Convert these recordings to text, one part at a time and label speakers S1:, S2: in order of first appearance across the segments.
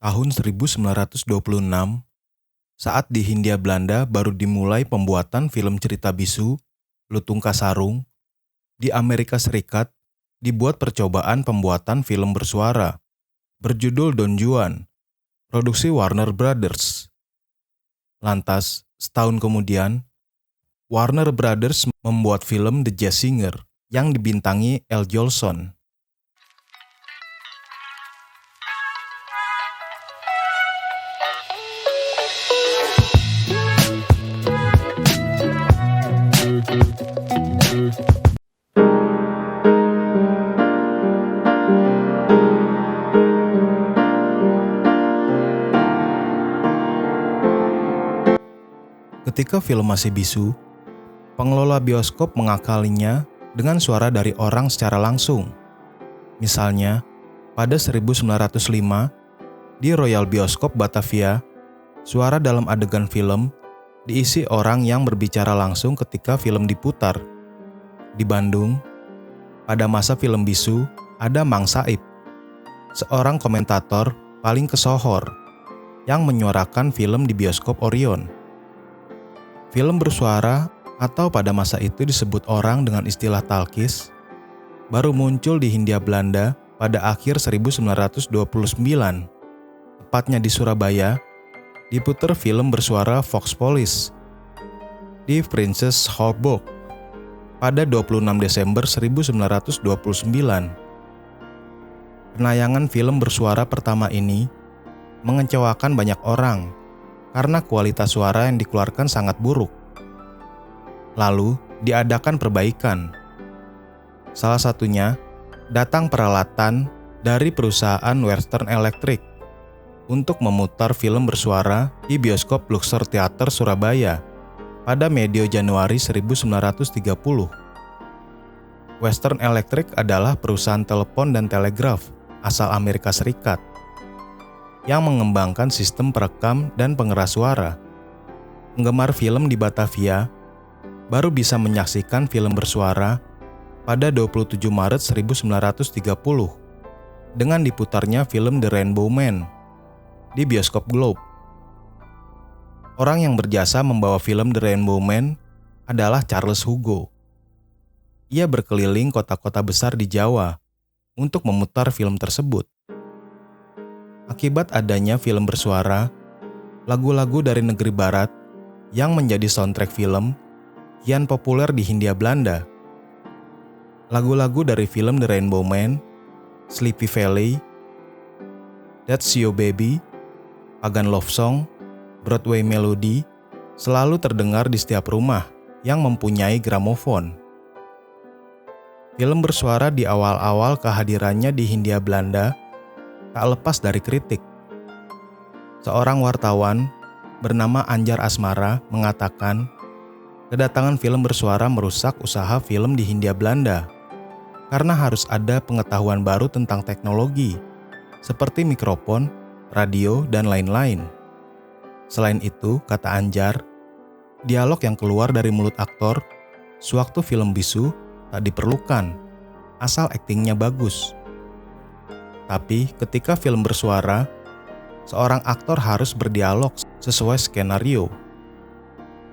S1: Tahun 1926, saat di Hindia Belanda baru dimulai pembuatan film cerita bisu, Lutung Kasarung, di Amerika Serikat dibuat percobaan pembuatan film bersuara, berjudul Don Juan, produksi Warner Brothers. Lantas, setahun kemudian, Warner Brothers membuat film The Jazz Singer yang dibintangi Al Jolson. Ketika film masih bisu, pengelola bioskop mengakalinya dengan suara dari orang secara langsung. Misalnya, pada 1905, di Royal Bioskop Batavia, suara dalam adegan film diisi orang yang berbicara langsung ketika film diputar. Di Bandung, pada masa film bisu, ada Mang Saip, seorang komentator paling kesohor yang menyuarakan film di bioskop Orion. Film bersuara atau pada masa itu disebut orang dengan istilah talkies, baru muncul di Hindia Belanda pada akhir 1929. Tepatnya di Surabaya, diputar film bersuara Vox Police di Princess Holborg pada 26 Desember 1929. Penayangan film bersuara pertama ini mengecewakan banyak orang karena kualitas suara yang dikeluarkan sangat buruk. Lalu, diadakan perbaikan. Salah satunya, datang peralatan dari perusahaan Western Electric untuk memutar film bersuara di bioskop Luxor Theater Surabaya pada medio Januari 1930. Western Electric adalah perusahaan telepon dan telegraf asal Amerika Serikat yang mengembangkan sistem perekam dan pengeras suara. Penggemar film di Batavia baru bisa menyaksikan film bersuara pada 27 Maret 1930 dengan diputarnya film The Rainbow Man di bioskop Globe. Orang yang berjasa membawa film The Rainbow Man adalah Charles Hugo. Ia berkeliling kota-kota besar di Jawa untuk memutar film tersebut. Akibat adanya film bersuara, lagu-lagu dari negeri barat yang menjadi soundtrack film kian populer di Hindia Belanda. Lagu-lagu dari film The Rainbow Man, Sleepy Valley, That's Your Baby, Pagan Love Song, Broadway Melody selalu terdengar di setiap rumah yang mempunyai gramofon. Film bersuara di awal-awal kehadirannya di Hindia Belanda tak lepas dari kritik. Seorang wartawan bernama Anjar Asmara mengatakan, kedatangan film bersuara merusak usaha film di Hindia Belanda karena harus ada pengetahuan baru tentang teknologi seperti mikrofon, radio, dan lain-lain. Selain itu, kata Anjar, dialog yang keluar dari mulut aktor sewaktu film bisu tak diperlukan, asal aktingnya bagus. Tapi ketika film bersuara, seorang aktor harus berdialog sesuai skenario.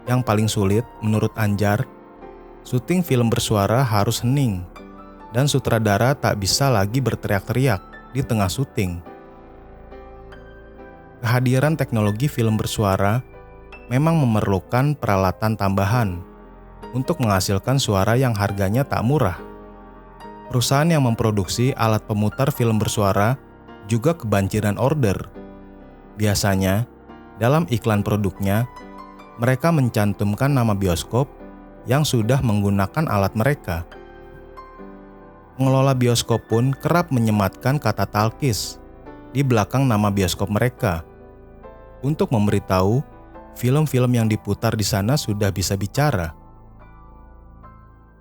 S1: Yang paling sulit, menurut Anjar, syuting film bersuara harus hening, dan sutradara tak bisa lagi berteriak-teriak di tengah syuting. Kehadiran teknologi film bersuara memang memerlukan peralatan tambahan untuk menghasilkan suara yang harganya tak murah. Perusahaan yang memproduksi alat pemutar film bersuara juga kebanjiran order. Biasanya, dalam iklan produknya, mereka mencantumkan nama bioskop yang sudah menggunakan alat mereka. Pengelola bioskop pun kerap menyematkan kata talkies di belakang nama bioskop mereka untuk memberitahu film-film yang diputar di sana sudah bisa bicara.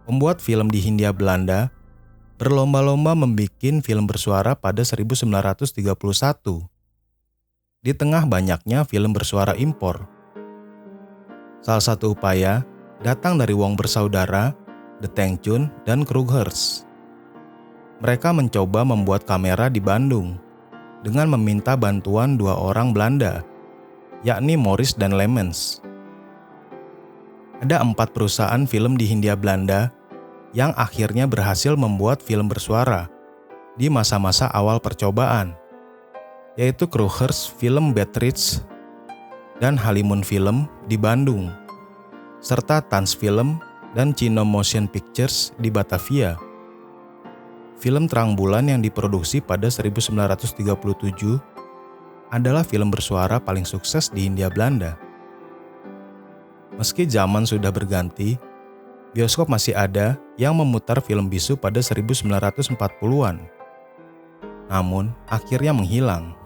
S1: Pembuat film di Hindia Belanda berlomba-lomba membikin film bersuara pada 1931. Di tengah banyaknya film bersuara impor. Salah satu upaya datang dari Wong Bersaudara, The Teng Chun, dan Kruger's. Mereka mencoba membuat kamera di Bandung dengan meminta bantuan dua orang Belanda, yakni Morris dan Lemmens. Ada 4 perusahaan film di Hindia Belanda yang akhirnya berhasil membuat film bersuara di masa-masa awal percobaan, yaitu Kruger's Film Beatrix dan Halimun Film di Bandung, serta Tans Film dan Chino Motion Pictures di Batavia. Film Terang Bulan yang diproduksi pada 1937 adalah film bersuara paling sukses di Hindia Belanda. Meski zaman sudah berganti, bioskop masih ada yang memutar film bisu pada 1940-an. Namun, akhirnya menghilang.